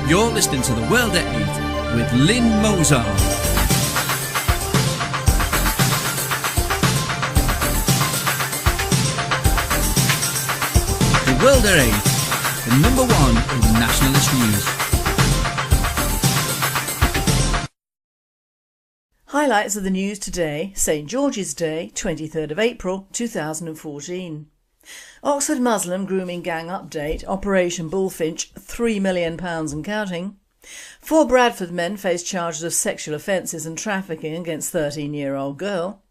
You're listening to The World at 8 with Lynn Mozart. The World at 8, the number one in nationalist news. Highlights of the news today: St George's Day, 23rd of April 2014. Oxford Muslim grooming gang update, Operation Bullfinch, £3 million and counting. 4 Bradford men face charges of sexual offences and trafficking against 13-year-old girl.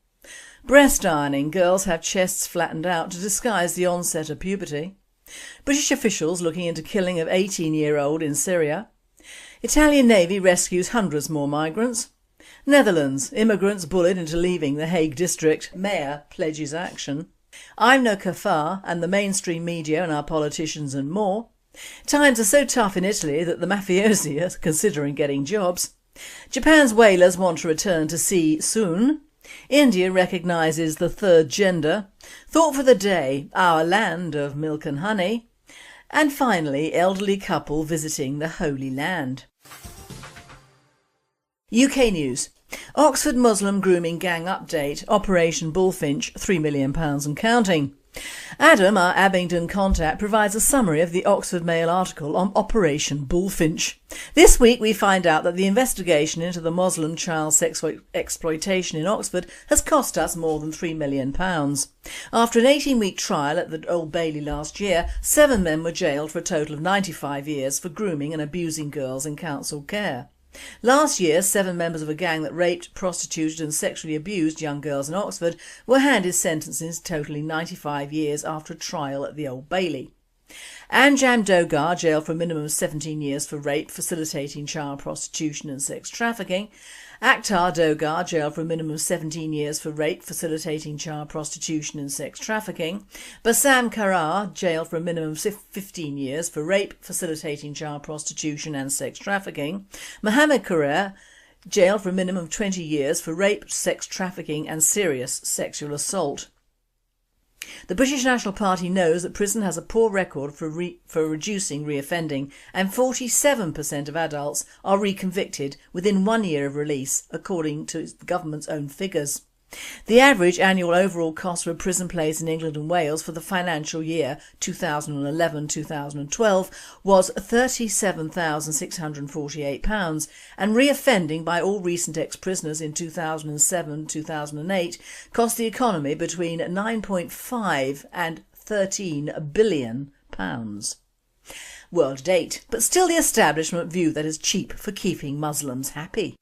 Breast ironing, girls have chests flattened out to disguise the onset of puberty. British officials looking into killing of 18-year-old in Syria. Italian Navy rescues hundreds more migrants. Netherlands, immigrants bullied into leaving the Hague district, mayor pledges action. I'm no kafar and the mainstream media and our politicians and more. Times are so tough in Italy that the mafiosi are considering getting jobs. Japan's whalers want to return to sea soon. India recognises the third gender. Thought for the day, our land of milk and honey. And finally, elderly couple visiting the Holy Land. UK News. Oxford Muslim grooming gang update, Operation Bullfinch, £3 million and counting. Adam, our Abingdon contact, provides a summary of the Oxford Mail article on Operation Bullfinch. This week we find out that the investigation into the Muslim child sex exploitation in Oxford has cost us more than £3 million. After an 18-week trial at the Old Bailey last year, 7 men were jailed for a total of 95 years for grooming and abusing girls in council care. Last year, 7 members of a gang that raped, prostituted and sexually abused young girls in Oxford were handed sentences totalling 95 years after a trial at the Old Bailey. Anjam Dogar jailed for a minimum of 17 years for rape, facilitating child prostitution and sex trafficking. Akhtar Dogar jailed for a minimum of 17 years for rape, facilitating child prostitution and sex trafficking. Bassam Karar jailed for a minimum of 15 years for rape, facilitating child prostitution and sex trafficking. Mohammed Karer jailed for a minimum of 20 years for rape, sex trafficking and serious sexual assault. The British National Party knows that prison has a poor record for reducing reoffending, and 47% of adults are reconvicted within 1 year of release, according to the government's own figures. The average annual overall cost for a prison place in England and Wales for the financial year 2011-2012 was £37,648, and reoffending by all recent ex-prisoners in 2007-2008 cost the economy between £9.5 and £13 billion. World date, but still the establishment view that is cheap for keeping Muslims happy.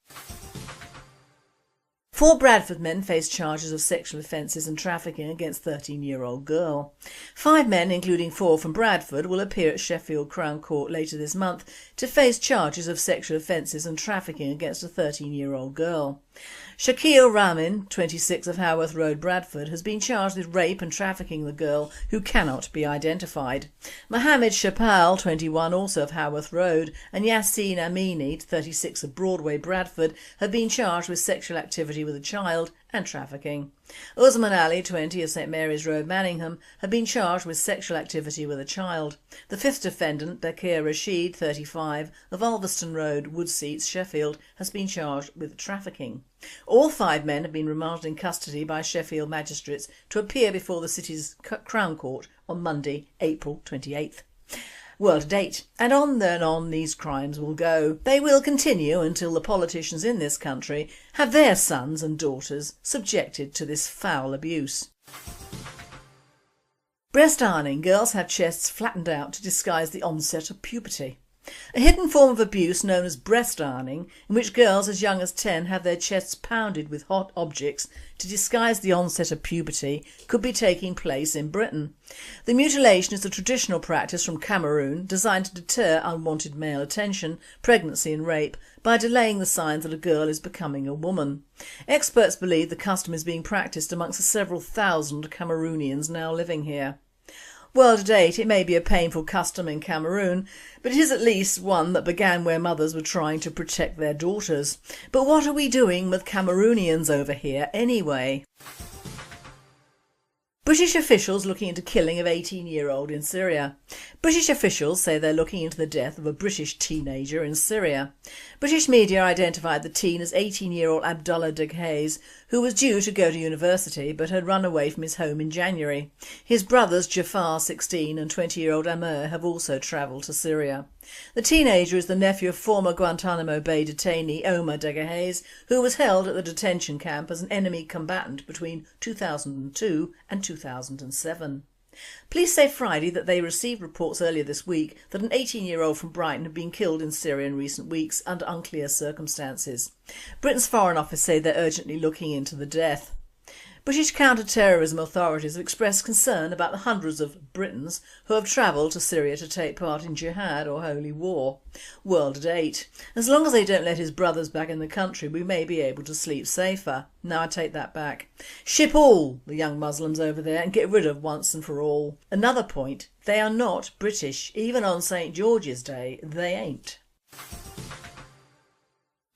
4 Bradford men face charges of sexual offences and trafficking against 13-year-old girl. 5 men, including 4 from Bradford, will appear at Sheffield Crown Court later this month to face charges of sexual offences and trafficking against a 13-year-old girl. Shakil Ramin, 26, of Haworth Road, Bradford, has been charged with rape and trafficking the girl, who cannot be identified. Mohammed Shapal, 21, also of Haworth Road, and Yassine Amini, 36, of Broadway, Bradford, have been charged with sexual activity with a child and trafficking. Usman Ali, 20, of St Mary's Road, Manningham, have been charged with sexual activity with a child. The 5th defendant, Bakir Rashid, 35, of Ulverston Road, Woodseats, Sheffield, has been charged with trafficking. All 5 men have been remanded in custody by Sheffield magistrates to appear before the city's Crown Court on Monday, April 28th. World date, and on these crimes will go. They will continue until the politicians in this country have their sons and daughters subjected to this foul abuse. Breast ironing, girls have chests flattened out to disguise the onset of puberty. A hidden form of abuse known as breast ironing, in which girls as young as 10 have their chests pounded with hot objects to disguise the onset of puberty, could be taking place in Britain. The mutilation is a traditional practice from Cameroon designed to deter unwanted male attention, pregnancy and rape by delaying the signs that a girl is becoming a woman. Experts believe the custom is being practised amongst the several thousand Cameroonians now living here. World date, it may be a painful custom in Cameroon, but it is at least one that began where mothers were trying to protect their daughters. But what are we doing with Cameroonians over here anyway? British officials looking into killing of 18-year-old in Syria. British officials say they're looking into the death of a British teenager in Syria. British media identified the teen as 18-year-old Abdullah Deghaze, who was due to go to university but had run away from his home in January. His brothers Jafar, 16, and 20-year-old Amer have also travelled to Syria. The teenager is the nephew of former Guantanamo Bay detainee Omar Deghaze, who was held at the detention camp as an enemy combatant between 2002 and 2007. Police say Friday that they received reports earlier this week that an 18-year-old from Brighton had been killed in Syria in recent weeks under unclear circumstances. Britain's Foreign Office say they're urgently looking into the death. British counter-terrorism authorities have expressed concern about the hundreds of Britons who have travelled to Syria to take part in jihad or holy war. World at 8. As long as they don't let his brothers back in the country, we may be able to sleep safer. No, I take that back. Ship all the young Muslims over there and get rid of once and for all. Another point, they are not British. Even on St George's Day, they ain't.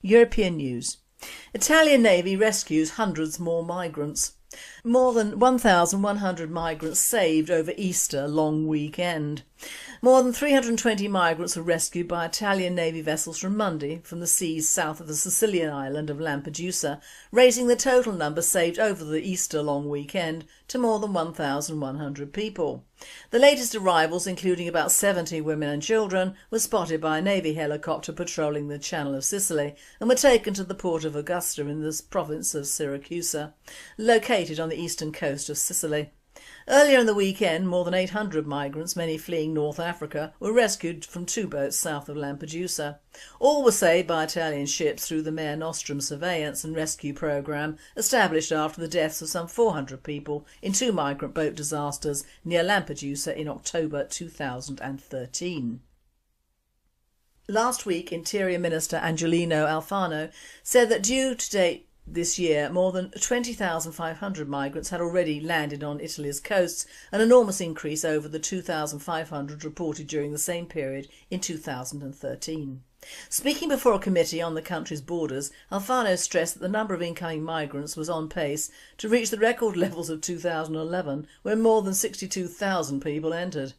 European news. Italian Navy rescues hundreds more migrants. More than 1,100 migrants saved over Easter long weekend. More than 320 migrants were rescued by Italian Navy vessels from Monday from the seas south of the Sicilian island of Lampedusa, raising the total number saved over the Easter long weekend to more than 1,100 people. The latest arrivals, including about 70 women and children, were spotted by a Navy helicopter patrolling the Channel of Sicily and were taken to the port of Augusta in the province of Syracuse, located on the eastern coast of Sicily. Earlier in the weekend, more than 800 migrants, many fleeing North Africa, were rescued from 2 boats south of Lampedusa. All were saved by Italian ships through the Mare Nostrum surveillance and rescue programme established after the deaths of some 400 people in 2 migrant boat disasters near Lampedusa in October 2013. Last week, Interior Minister Angelino Alfano said that due to date this year, more than 20,500 migrants had already landed on Italy's coasts, an enormous increase over the 2,500 reported during the same period in 2013. Speaking before a committee on the country's borders, Alfano stressed that the number of incoming migrants was on pace to reach the record levels of 2011, when more than 62,000 people entered.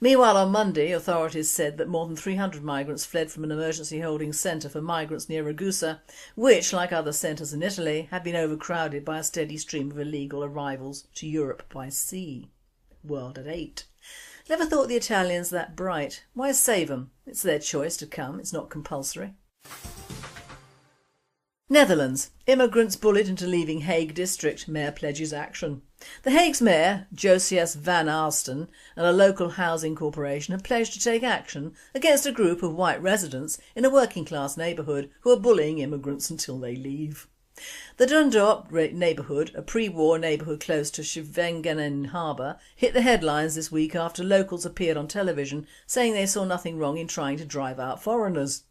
Meanwhile, on Monday, authorities said that more than 300 migrants fled from an emergency holding centre for migrants near Ragusa, which, like other centres in Italy, had been overcrowded by a steady stream of illegal arrivals to Europe by sea. World at 8. Never thought the Italians that bright. Why save them? It's their choice to come, it's not compulsory. Netherlands. Immigrants bullied into leaving Hague district. Mayor pledges action. The Hague's mayor, Josias van Aalsten, and a local housing corporation have pledged to take action against a group of white residents in a working class neighbourhood who are bullying immigrants until they leave. The Dundalk neighbourhood, a pre-war neighbourhood close to Scheveningen harbour, hit the headlines this week after locals appeared on television saying they saw nothing wrong in trying to drive out foreigners.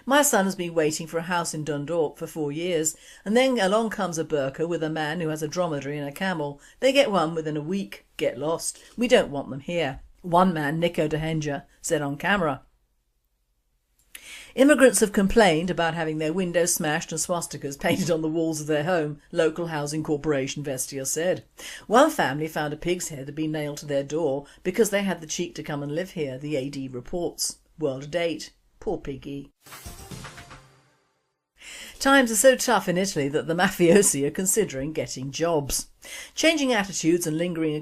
My son has been waiting for a house in Dundalk for 4 years, and then along comes a burqa with a man who has a dromedary and a camel. They get one within a week. Get lost. We don't want them here. One man, Nico de Henja, said on camera. Immigrants have complained about having their windows smashed and swastikas painted on the walls of their home, local housing corporation Vestia said. One family found a pig's head had been nailed to their door because they had the cheek to come and live here, the AD reports. World at 8. Poor piggy. Times are so tough in Italy that the mafiosi are considering getting jobs. Changing attitudes and lingering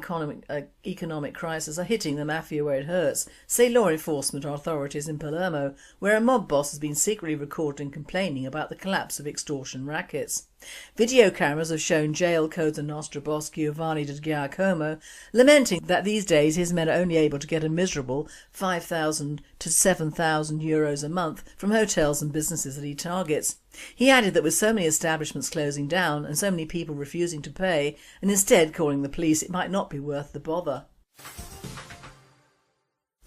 economic crisis are hitting the mafia where it hurts, say law enforcement authorities in Palermo, where a mob boss has been secretly recorded and complaining about the collapse of extortion rackets. Video cameras have shown jail Cosa Nostra boss Giovanni Di Giacomo lamenting that these days his men are only able to get a miserable €5,000 to €7,000 a month from hotels and businesses that he targets. He added that with so many establishments closing down and so many people refusing to pay and instead calling the police, it might not be worth the bother.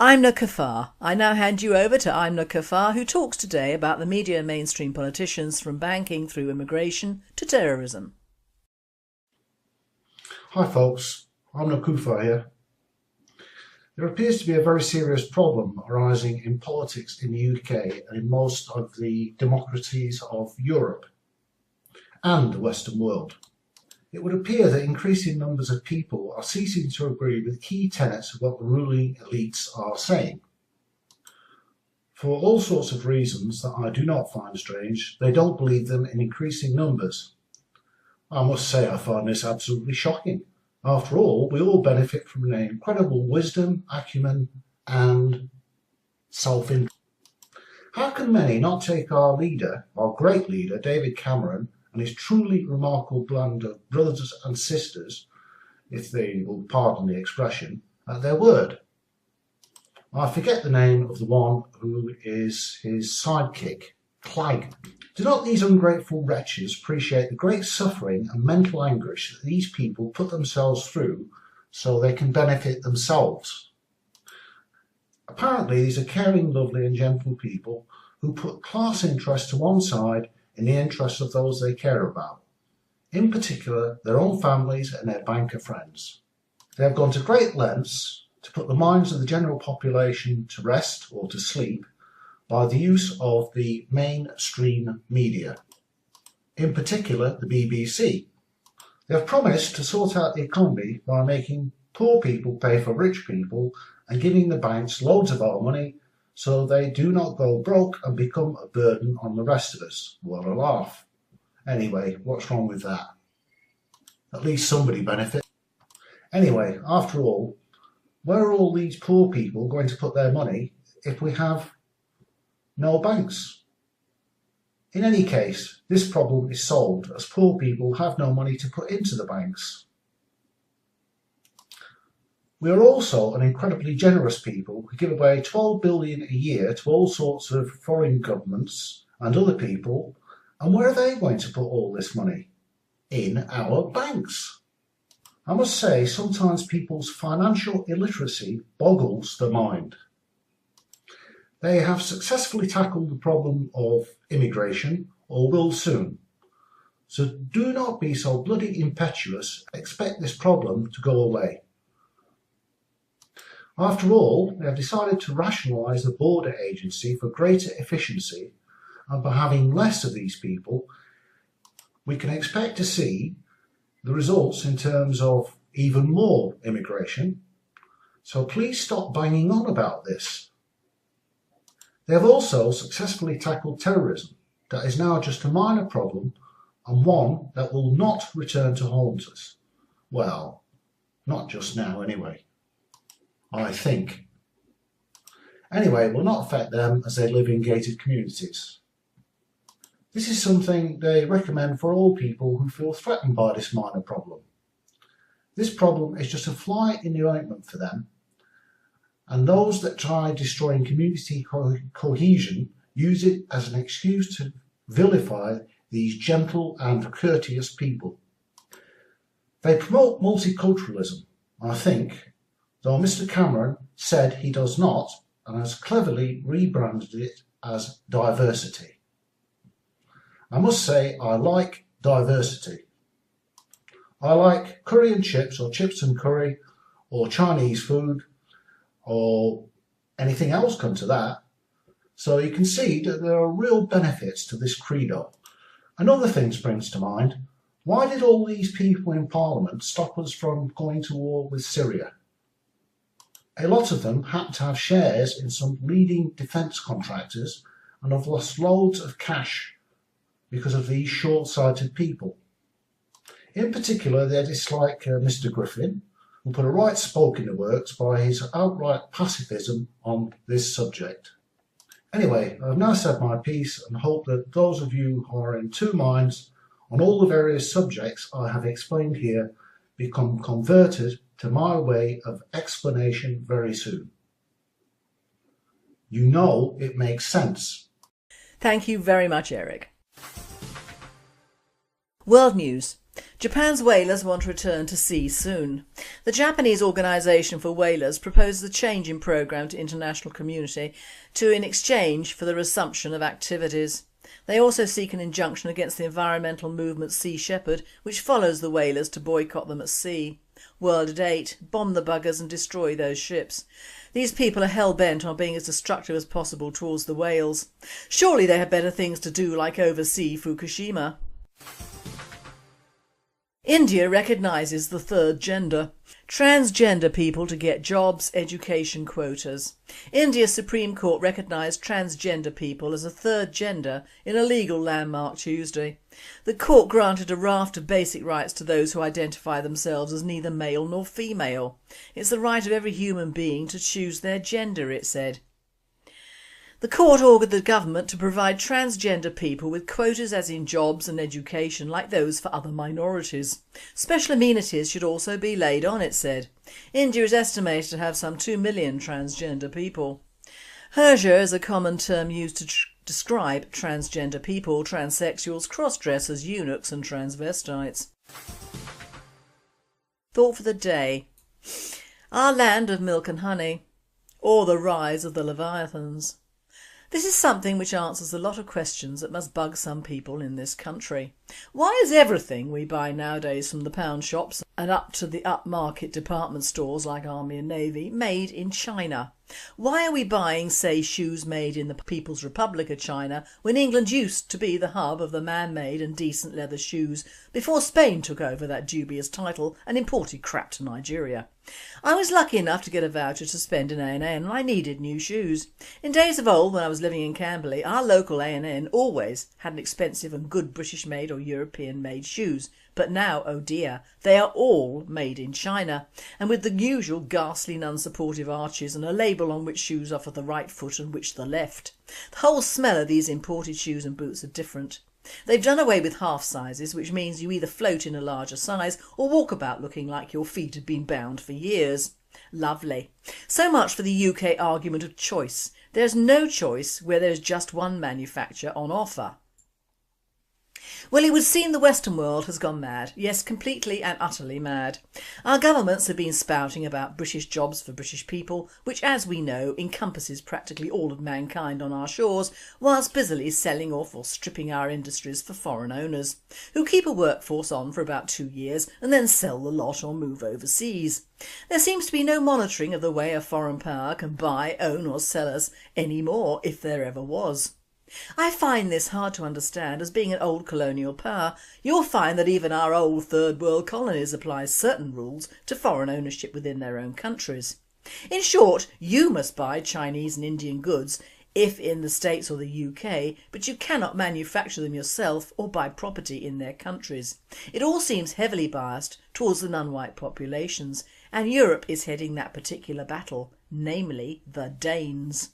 Imna Kafar. I now hand you over to Imna Kafar, who talks today about the media and mainstream politicians from banking through immigration to terrorism. Hi folks, Imna Kafar here. There appears to be a very serious problem arising in politics in the UK and in most of the democracies of Europe and the Western world. It would appear that increasing numbers of people are ceasing to agree with key tenets of what the ruling elites are saying. For all sorts of reasons that I do not find strange, they don't believe them in increasing numbers. I must say I find this absolutely shocking. After all, we all benefit from an incredible wisdom, acumen and self-interest. How can many not take our leader, our great leader, David Cameron, and his truly remarkable band of brothers and sisters, if they will pardon the expression, at their word? I forget the name of the one who is his sidekick, Clegg. Do not these ungrateful wretches appreciate the great suffering and mental anguish that these people put themselves through so they can benefit themselves? Apparently these are caring, lovely and gentle people who put class interests to one side in the interests of those they care about, in particular their own families and their banker friends. They have gone to great lengths to put the minds of the general population to rest or to sleep by the use of the mainstream media, in particular the BBC. They have promised to sort out the economy by making poor people pay for rich people and giving the banks loads of our money so they do not go broke and become a burden on the rest of us. What a laugh. Anyway, what's wrong with that? At least somebody benefits. Anyway, after all, where are all these poor people going to put their money if we have no banks? In any case, this problem is solved as poor people have no money to put into the banks. We are also an incredibly generous people who give away 12 billion a year to all sorts of foreign governments and other people, and where are they going to put all this money? In our banks. I must say, sometimes people's financial illiteracy boggles the mind. They have successfully tackled the problem of immigration, or will soon. So do not be so bloody impetuous, expect this problem to go away. After all, they have decided to rationalise the border agency for greater efficiency, and by having less of these people, we can expect to see the results in terms of even more immigration. So please stop banging on about this. They have also successfully tackled terrorism. That is now just a minor problem and one that will not return to haunt us. Well, not just now anyway. I think. Anyway, it will not affect them as they live in gated communities. This is something they recommend for all people who feel threatened by this minor problem. This problem is just a fly in the ointment for them, and those that try destroying community cohesion use it as an excuse to vilify these gentle and courteous people. They promote multiculturalism, I think, though Mr. Cameron said he does not, and has cleverly rebranded it as diversity. I must say I like diversity. I like curry and chips, or chips and curry, or Chinese food, or anything else come to that. So you can see that there are real benefits to this credo. Another thing springs to mind. Why did all these people in Parliament stop us from going to war with Syria? A lot of them happen to have shares in some leading defence contractors and have lost loads of cash because of these short-sighted people. In particular, they dislike Mr. Griffin, who put a right spoke in the works by his outright pacifism on this subject. Anyway, I've now said my piece and hope that those of you who are in two minds on all the various subjects I have explained here become converted to my way of explanation very soon. You know it makes sense. Thank you very much, Eric. World news. Japan's whalers want to return to sea soon. The Japanese Organisation for Whalers proposes a change in programme to international community in exchange for the resumption of activities. They also seek an injunction against the environmental movement Sea Shepherd, which follows the whalers to boycott them at sea. World at 8, bomb the buggers and destroy those ships. These people are hell-bent on being as destructive as possible towards the whales. Surely they have better things to do, like oversee Fukushima. India recognises the third gender. Transgender people to get jobs, education quotas. India's Supreme Court recognised transgender people as a third gender in a legal landmark Tuesday. The court granted a raft of basic rights to those who identify themselves as neither male nor female. It's the right of every human being to choose their gender, it said. The court ordered the government to provide transgender people with quotas as in jobs and education like those for other minorities. Special amenities should also be laid on, it said. India is estimated to have some 2 million transgender people. Herja is a common term used to describe transgender people, transsexuals, cross-dressers, eunuchs and transvestites. Thought for the day. Our land of milk and honey, or the rise of the Leviathans. This is something which answers a lot of questions that must bug some people in this country. Why is everything we buy nowadays from the pound shops and up to the upmarket department stores like Army and Navy made in China? Why are we buying, say, shoes made in the People's Republic of China when England used to be the hub of the man-made and decent leather shoes before Spain took over that dubious title and imported crap to Nigeria? I was lucky enough to get a voucher to spend in A&N and I needed new shoes. In days of old, when I was living in Camberley, our local A&N always had an expensive and good British made or European made shoes. But now, oh dear, they are all made in China, and with the usual ghastly and unsupportive arches and a label on which shoes are for the right foot and which the left. The whole smell of these imported shoes and boots are different. They've done away with half sizes, which means you either float in a larger size or walk about looking like your feet have been bound for years. Lovely. So much for the UK argument of choice. There's no choice where there's just one manufacturer on offer. Well, it would seem the Western world has gone mad. Yes, completely and utterly mad. Our governments have been spouting about British jobs for British people, which, as we know, encompasses practically all of mankind on our shores, whilst busily selling off or stripping our industries for foreign owners, who keep a workforce on for about 2 years and then sell the lot or move overseas. There seems to be no monitoring of the way a foreign power can buy, own or sell us any more, if there ever was. I find this hard to understand. As being an old colonial power, you'll find that even our old third world colonies apply certain rules to foreign ownership within their own countries. In short, you must buy Chinese and Indian goods if in the States or the UK, but you cannot manufacture them yourself or buy property in their countries. It all seems heavily biased towards the non-white populations, and Europe is heading that particular battle, namely the Danes.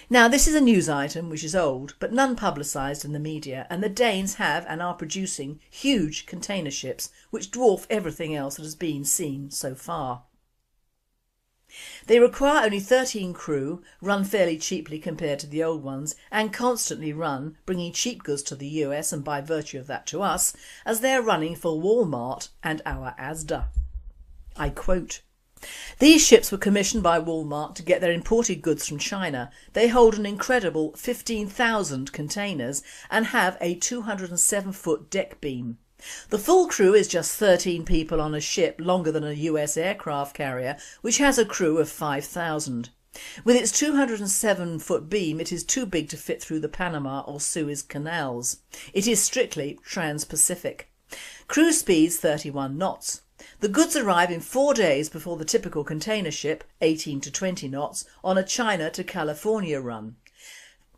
Now, this is a news item which is old but none publicised in the media, and the Danes have and are producing huge container ships which dwarf everything else that has been seen so far. They require only 13 crew, run fairly cheaply compared to the old ones, and constantly run, bringing cheap goods to the US and by virtue of that to us, as they are running for Walmart and our Asda. I quote, "These ships were commissioned by Walmart to get their imported goods from China. They hold an incredible 15,000 containers and have a 207-foot deck beam. The full crew is just 13 people on a ship longer than a US aircraft carrier, which has a crew of 5,000. With its 207-foot beam, it is too big to fit through the Panama or Suez canals. It is strictly trans-Pacific. Cruise speeds 31 knots. The goods arrive in 4 days before the typical container ship, 18 to 20 knots, on a China to California run.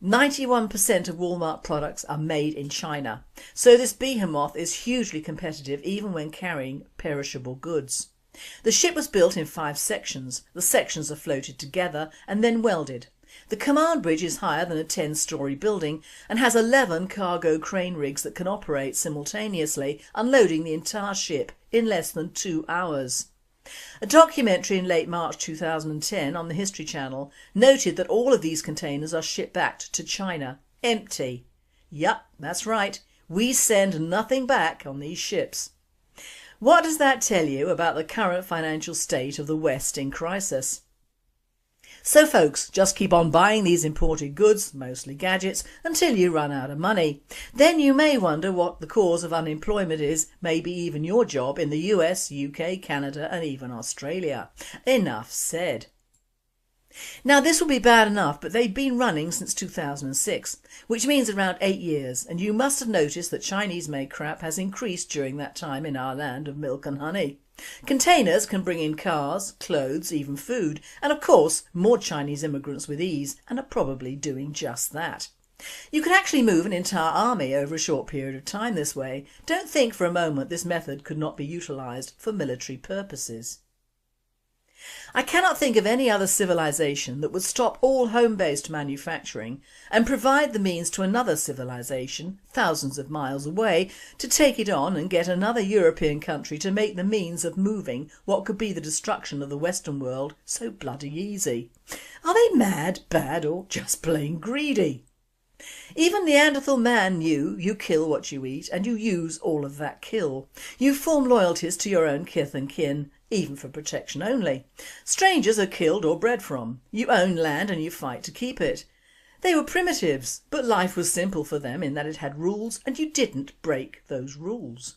91% of Walmart products are made in China, so this behemoth is hugely competitive even when carrying perishable goods. The ship was built in 5 sections. The sections are floated together and then welded. The command bridge is higher than a 10-storey building and has 11 cargo crane rigs that can operate simultaneously, unloading the entire ship in less than 2 hours. A documentary in late March 2010 on the History Channel noted that all of these containers are shipped back to China, empty. Yup, that's right, we send nothing back on these ships. What does that tell you about the current financial state of the West in crisis? So folks, just keep on buying these imported goods, mostly gadgets, until you run out of money. Then you may wonder what the cause of unemployment is, maybe even your job in the US, UK, Canada and even Australia. Enough said. Now this will be bad enough, but they've been running since 2006, which means around 8 years, and you must have noticed that Chinese made crap has increased during that time in our land of milk and honey. Containers can bring in cars, clothes, even food, and of course more Chinese immigrants with ease and are probably doing just that. You can actually move an entire army over a short period of time this way. Don't think for a moment this method could not be utilised for military purposes. I cannot think of any other civilization that would stop all home-based manufacturing and provide the means to another civilization, thousands of miles away, to take it on and get another European country to make the means of moving what could be the destruction of the Western world so bloody easy. Are they mad, bad, or just plain greedy? Even Neanderthal man knew you kill what you eat and you use all of that kill. You form loyalties to your own kith and kin, even for protection only. Strangers are killed or bred from. You own land and you fight to keep it. They were primitives, but life was simple for them in that it had rules and you didn't break those rules.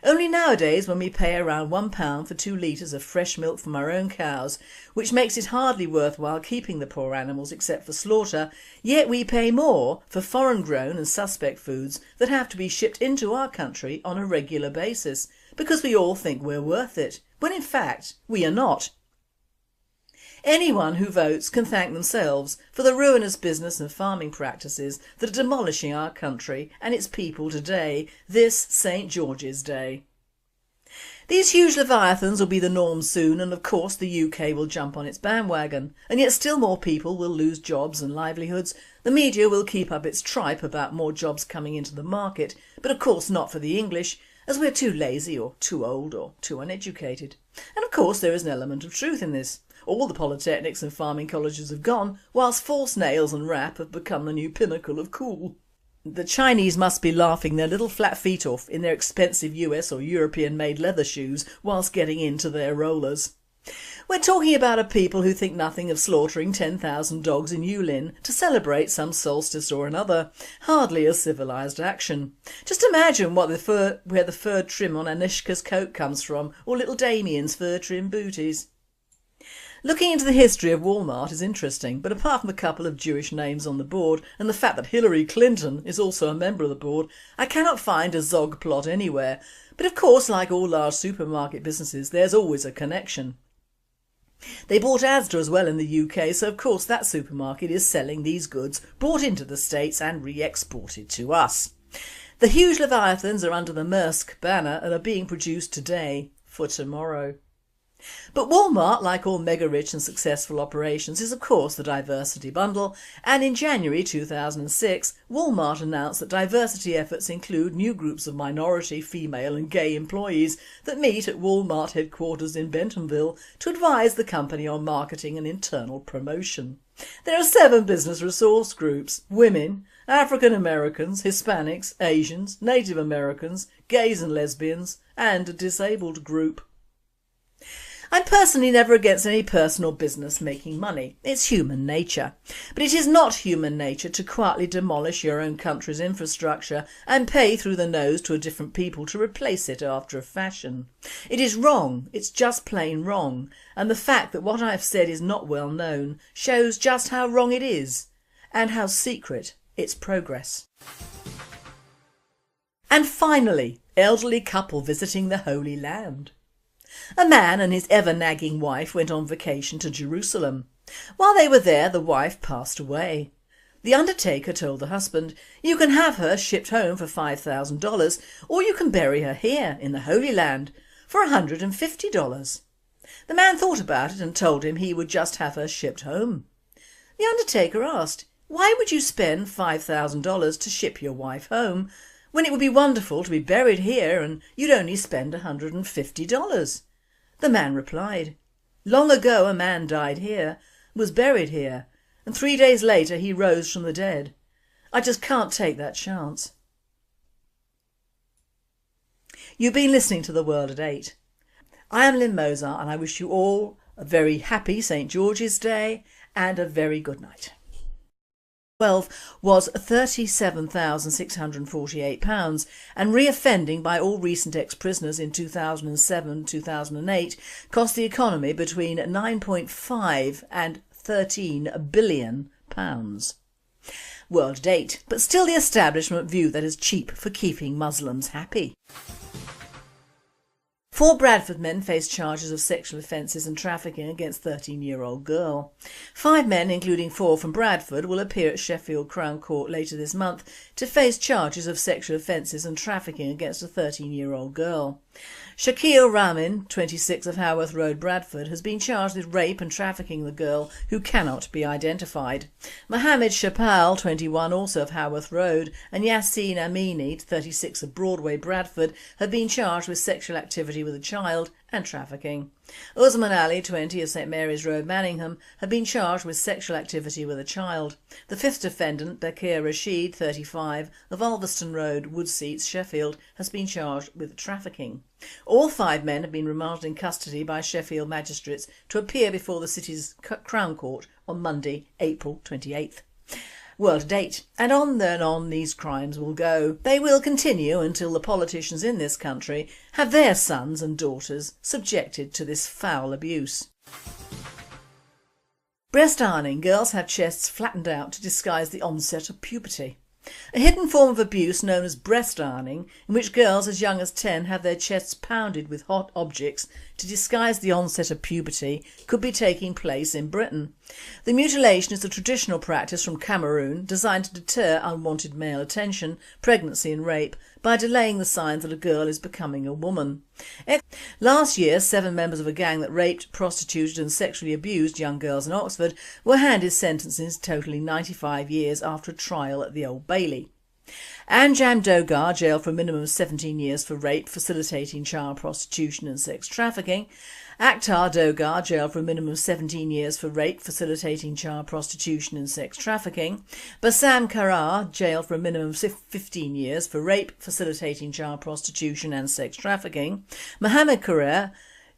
Only nowadays, when we pay around £1 for 2 litres of fresh milk from our own cows, which makes it hardly worthwhile keeping the poor animals except for slaughter, yet we pay more for foreign grown and suspect foods that have to be shipped into our country on a regular basis, because we all think we're worth it, when in fact we are not. Anyone who votes can thank themselves for the ruinous business and farming practices that are demolishing our country and its people today, this St George's Day. These huge leviathans will be the norm soon, and of course the UK will jump on its bandwagon, and yet still more people will lose jobs and livelihoods. The media will keep up its tripe about more jobs coming into the market, but of course not for the English, as we're too lazy or too old or too uneducated. And of course there is an element of truth in this. All the polytechnics and farming colleges have gone, whilst false nails and rap have become the new pinnacle of cool. The Chinese must be laughing their little flat feet off in their expensive US or European made leather shoes whilst getting into their rollers. We're talking about a people who think nothing of slaughtering 10,000 dogs in Yulin to celebrate some solstice or another. Hardly a civilised action. Just imagine where the fur trim on Anishka's coat comes from, or little Damien's fur trim booties. Looking into the history of Walmart is interesting, but apart from a couple of Jewish names on the board and the fact that Hillary Clinton is also a member of the board, I cannot find a Zog plot anywhere. But of course, like all large supermarket businesses, there's always a connection. They bought Asda as well in the UK, so of course that supermarket is selling these goods brought into the States and re-exported to us. The huge leviathans are under the Maersk banner and are being produced today for tomorrow. But Walmart, like all mega-rich and successful operations, is of course the diversity bundle, and in January 2006 Walmart announced that diversity efforts include new groups of minority, female and gay employees that meet at Walmart headquarters in Bentonville to advise the company on marketing and internal promotion. There are 7 business resource groups: women, African Americans, Hispanics, Asians, Native Americans, gays and lesbians, and a disabled group. I'm personally never against any person or business making money. It's human nature. But it is not human nature to quietly demolish your own country's infrastructure and pay through the nose to a different people to replace it after a fashion. It is wrong. It's just plain wrong. And the fact that what I've said is not well known shows just how wrong it is and how secret its progress. And finally, elderly couple visiting the Holy Land. A man and his ever-nagging wife went on vacation to Jerusalem. While they were there, the wife passed away. The undertaker told the husband, "You can have her shipped home for $5,000, or you can bury her here in the Holy Land for $150. The man thought about it and told him he would just have her shipped home. The undertaker asked, "Why would you spend $5,000 to ship your wife home, when it would be wonderful to be buried here and you'd only spend $150? The man replied, "Long ago a man died here, was buried here, and 3 days later he rose from the dead. I just can't take that chance." You've been listening to The World at 8. I am Lynn Mozart and I wish you all a very happy St George's Day and a very good night. was £37,648 and reoffending by all recent ex-prisoners in 2007-2008 cost the economy between £9.5 and £13 billion. World date, but still the establishment view that is cheap for keeping Muslims happy. 4 Bradford men face charges of sexual offences and trafficking against 13-year-old girl. 5 men, including 4 from Bradford, will appear at Sheffield Crown Court later this month to face charges of sexual offences and trafficking against a 13-year-old girl. Shakil Ramin, 26 of Haworth Road, Bradford, has been charged with rape and trafficking the girl, who cannot be identified. Mohammed Shapal, 21, also of Haworth Road, and Yassine Amini, 36 of Broadway, Bradford, have been charged with sexual activity with a child and trafficking. Usman Ali, 20 of St Mary's Road, Manningham, have been charged with sexual activity with a child. The 5th defendant, Bakir Rashid, 35 of Ulverston Road, Woodseats, Sheffield, has been charged with trafficking. All 5 men have been remanded in custody by Sheffield magistrates to appear before the city's Crown Court on Monday, April 28th. World date, and on these crimes will go. They will continue until the politicians in this country have their sons and daughters subjected to this foul abuse. Breast ironing. Girls have chests flattened out to disguise the onset of puberty. A hidden form of abuse known as breast ironing, in which girls as young as 10 have their chests pounded with hot objects to disguise the onset of puberty, could be taking place in Britain. The mutilation is a traditional practice from Cameroon designed to deter unwanted male attention, pregnancy and rape by delaying the signs that a girl is becoming a woman. Last year, 7 members of a gang that raped, prostituted and sexually abused young girls in Oxford were handed sentences totalling 95 years after a trial at the Old Bailey. Anjam Dogar, jailed for a minimum of 17 years for rape, facilitating child prostitution and sex trafficking. Akhtar Dogar, jailed for a minimum of 17 years for rape, facilitating child prostitution and sex trafficking. Bassam Karar, jailed for a minimum of 15 years for rape, facilitating child prostitution and sex trafficking. Mohammed Karer,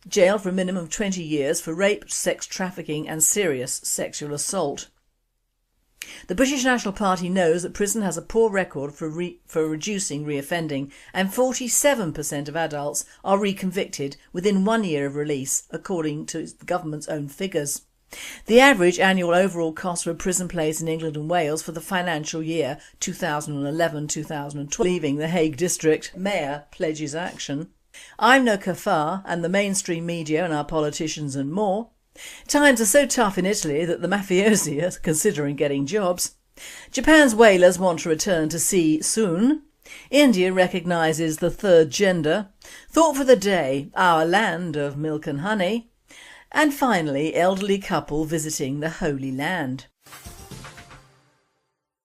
jailed for a minimum of 20 years for rape, sex trafficking and serious sexual assault. The British National Party knows that prison has a poor record for reducing reoffending, and 47% of adults are reconvicted within 1 year of release, according to the government's own figures. The average annual overall cost for a prison place in England and Wales for the financial year 2011-2012, leaving the Hague District Mayor pledges action. I'm no kafar, and the mainstream media and our politicians and more. Times are so tough in Italy that the mafiosi are considering getting jobs. Japan's whalers want to return to sea soon. India recognises the third gender. Thought for the day, our land of milk and honey. And finally, elderly couple visiting the Holy Land.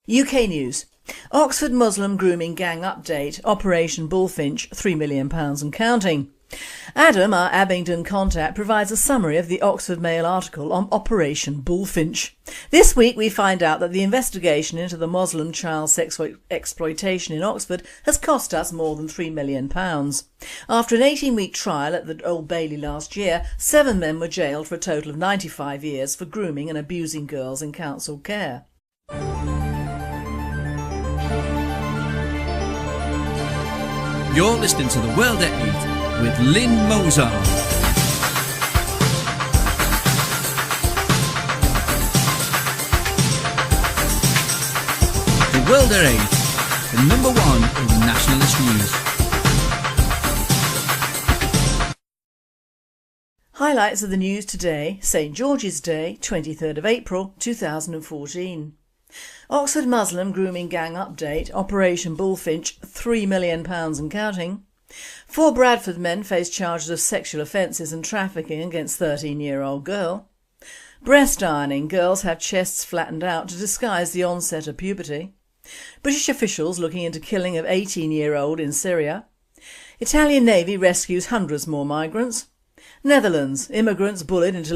UK News. Oxford Muslim grooming gang update. Operation Bullfinch, £3 million and counting. Adam, our Abingdon contact, provides a summary of the Oxford Mail article on Operation Bullfinch. This week we find out that the investigation into the Muslim child sex exploitation in Oxford has cost us more than £3 million. After an 18-week trial at the Old Bailey last year, 7 men were jailed for a total of 95 years for grooming and abusing girls in council care. You're listening to The World at 8 with Lynn Mozart. The World at 8, the number 1 in nationalist news. Highlights of the news today: St George's Day, 23rd of April 2014. Oxford Muslim grooming gang update. Operation Bullfinch, £3 million and counting. 4 Bradford men face charges of sexual offences and trafficking against 13-year-old girl. Breast ironing. Girls have chests flattened out to disguise the onset of puberty. British officials looking into killing of 18-year-old in Syria. Italian Navy rescues hundreds more migrants. Netherlands. Immigrants bullied into